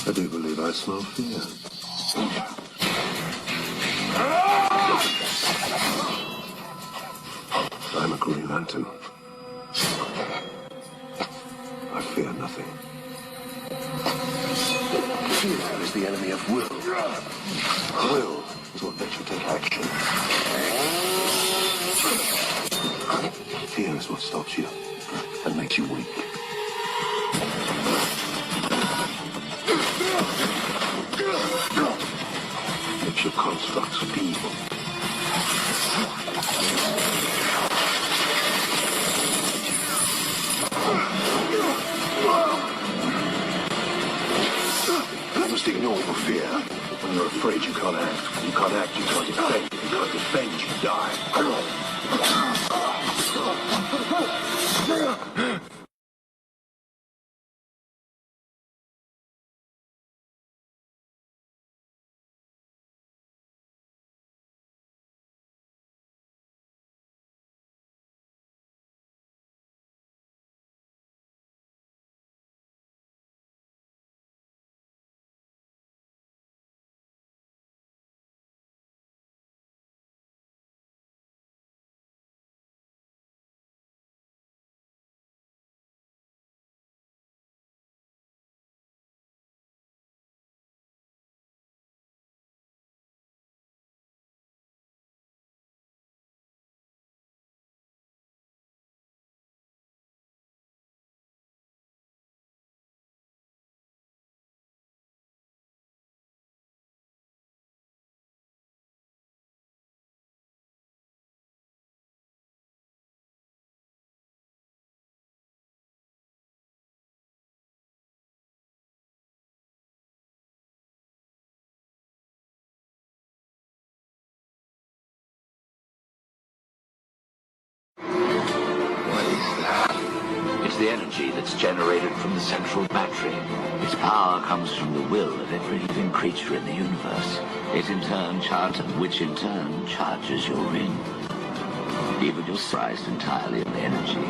I do believe I smell fear. I'm a Green Lantern. I fear nothing. Fear is the enemy of will. Will is what makes you take action. Fear is what stops you and makes you weak. Makes your constructs feeble. You must ignore your fear. When you're afraid, you can't act. When you can't act, you can't defend. If you can't defend, you die. What is that? It's the energy that's generated from the central battery. Its power comes from the will of every living creature in the universe. It in turn charges, which in turn charges your ring. Even you're surprised entirely in the energy.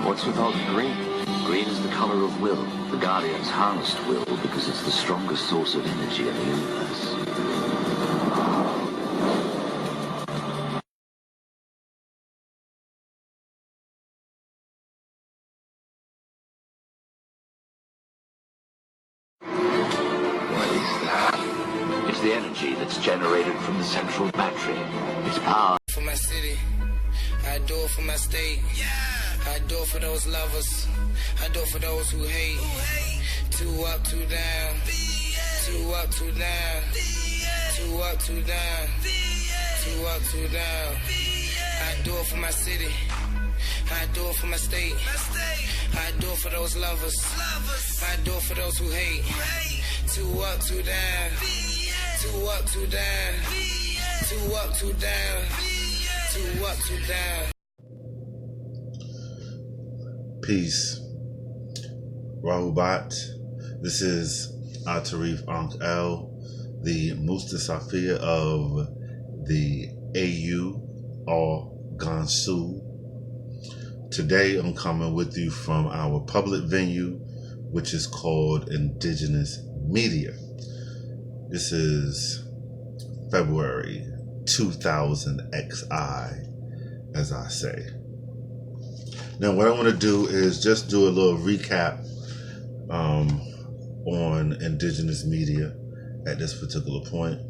What's with all the green? Green is the color of will. The Guardians harnessed will because it's the strongest source of energy in the universe. It's the energy that's generated from the central battery. Its power. For my city, I do it for my state. I do it for those lovers. I do it for those who hate. Two up, two down. Two up, two down. Two up, two down. Two up, two down. I do it for my city. I do it for my state. I do it for those lovers. I do it for those who hate. Two up, two down. Two up, two down. Two up, two down. Two up, two down. Peace. Rahubat. This is Atarif Ankh El, the Mustasafir of the AU or Gansu. Today I'm coming with you from our public venue, which is called Indigenous Media. This is February 2000 XI, as I say. Now, what I want to do is just do a little recap on Indigenous media at this particular point.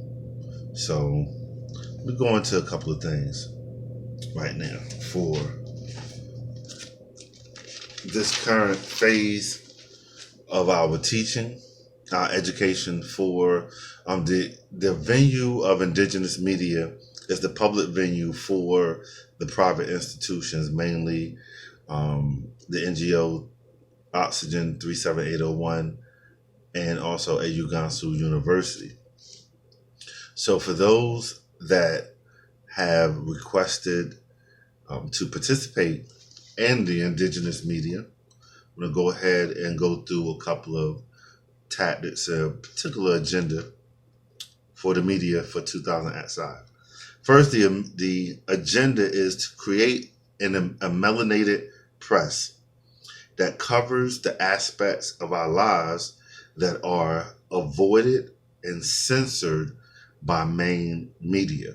So, we're going to a couple of things right now for this current phase of our teaching, our education for the venue of Indigenous media is the public venue for the private institutions, mainly the NGO Oxygen 37801 and also AU Gansu University. So for those that have requested to participate in the Indigenous media, I'm going to go ahead and go through a couple of tactics, a particular agenda for the media for 2000 XI. First, the agenda is to create a melanated press that covers the aspects of our lives that are avoided and censored by main media.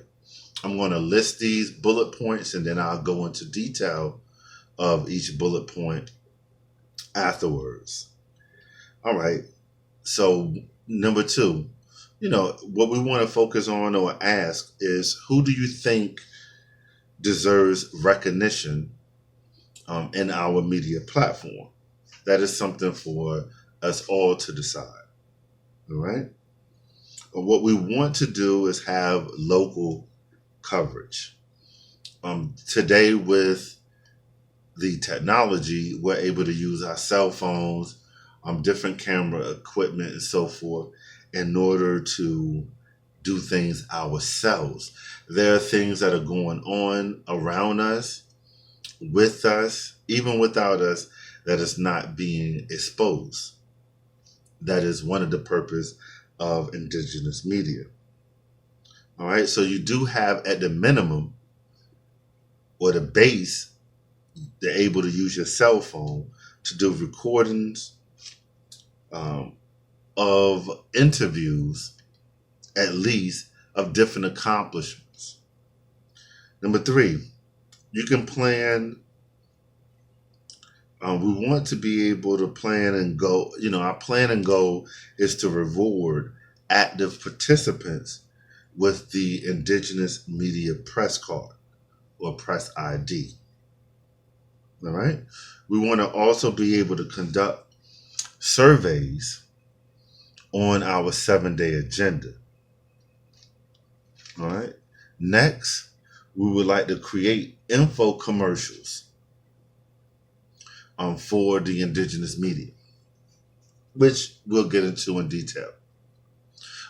I'm going to list these bullet points and then I'll go into detail of each bullet point afterwards. All right. So, number 2, what we want to focus on or ask is, who do you think deserves recognition in our media platform? That is something for us all to decide. All right. What we want to do is have local coverage. Today, with the technology, we're able to use our cell phones, different camera equipment, and so forth, in order to do things ourselves. There are things that are going on around us, with us, even without us, that is not being exposed. That is one of the purpose of indigenous media. All right, so you do have, at the minimum or the base, they're able to use your cell phone to do recordings of interviews, at least, of different accomplishments. Number 3, you can plan. We want to be able to plan and go. Our plan and goal is to reward active participants with the Indigenous Media Press Card or Press ID. All right. We want to also be able to conduct surveys on our 7-day agenda. All right. Next, we would like to create info commercials for the indigenous media, which we'll get into in detail.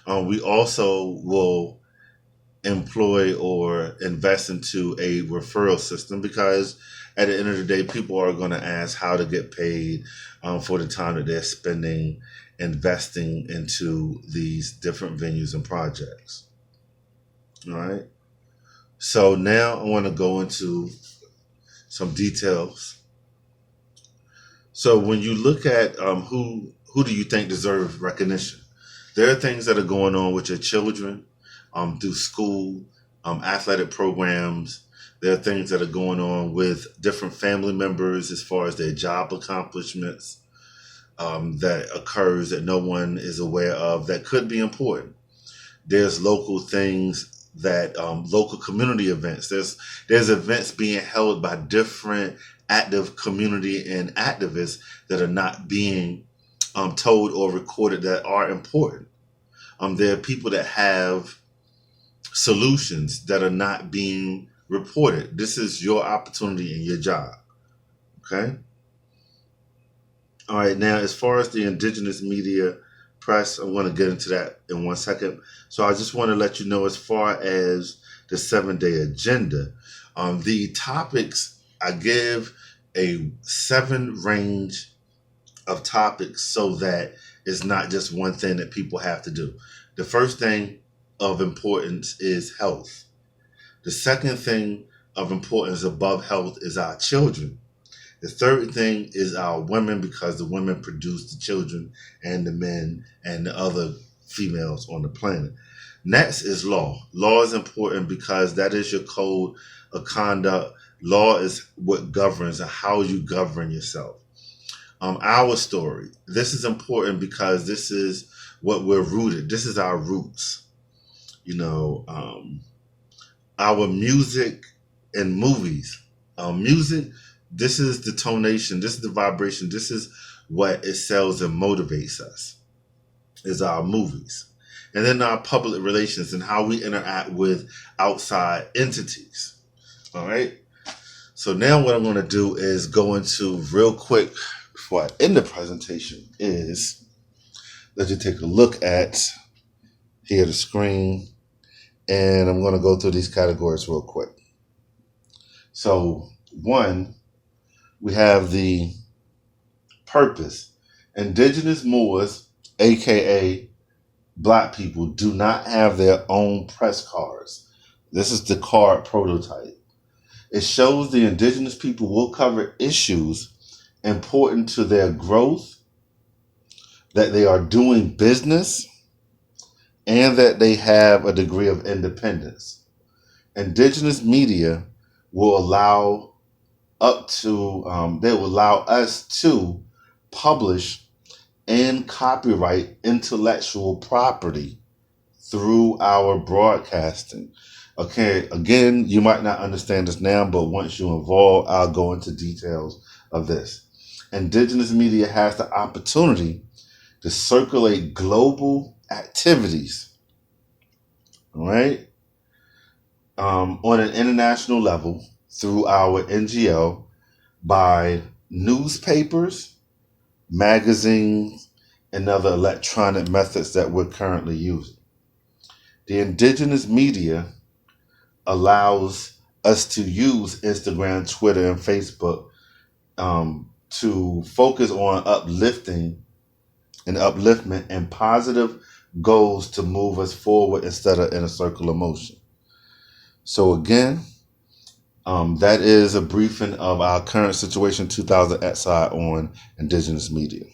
We also will employ or invest into a referral system, because at the end of the day, people are going to ask how to get paid for the time that they're spending investing into these different venues and projects. All right. So now I want to go into some details. So when you look at who do you think deserves recognition, there are things that are going on with your children through school, athletic programs. There are things that are going on with different family members as far as their job accomplishments that occurs that no one is aware of that could be important. There's local things that local community events. There's events being held by different active community and activists that are not being told or recorded that are important. There are people that have solutions that are not being reported. This is your opportunity and your job. Okay. All right. Now, as far as the indigenous media press, I'm going to get into that in 1 second. So I just want to let you know, as far as the 7-day agenda, the topics, I give a 7 range of topics so that it's not just one thing that people have to do. The first thing of importance is health. The second thing of importance above health is our children. The third thing is our women, because the women produce the children and the men and the other females on the planet. Next is law. Law is important because that is your code of conduct. Law is what governs how you govern yourself. Our story. This is important because this is what we're rooted. This is our roots. Our music and movies. Music, this is the tonation. This is the vibration. This is what it sells and motivates us, is our movies. And then our public relations and how we interact with outside entities. All right. So now what I'm going to do is go into real quick before I end the presentation is let you take a look at here the screen, and I'm going to go through these categories real quick. So 1, we have the purpose. Indigenous Moors, aka Black people, do not have their own press cards. This is the card prototype. It shows the indigenous people will cover issues important to their growth, that they are doing business, and that they have a degree of independence. Indigenous media will allow they will allow us to publish and copyright intellectual property through our broadcasting. Okay, again, you might not understand this now, but once you're involved, I'll go into details of this. Indigenous media has the opportunity to circulate global activities, right, on an international level through our NGO by newspapers, magazines, and other electronic methods that we're currently using. The indigenous media allows us to use Instagram, Twitter, and Facebook to focus on uplifting and upliftment and positive goals to move us forward instead of in a circle of motion. So again, that is a briefing of our current situation 2000 XI on indigenous media.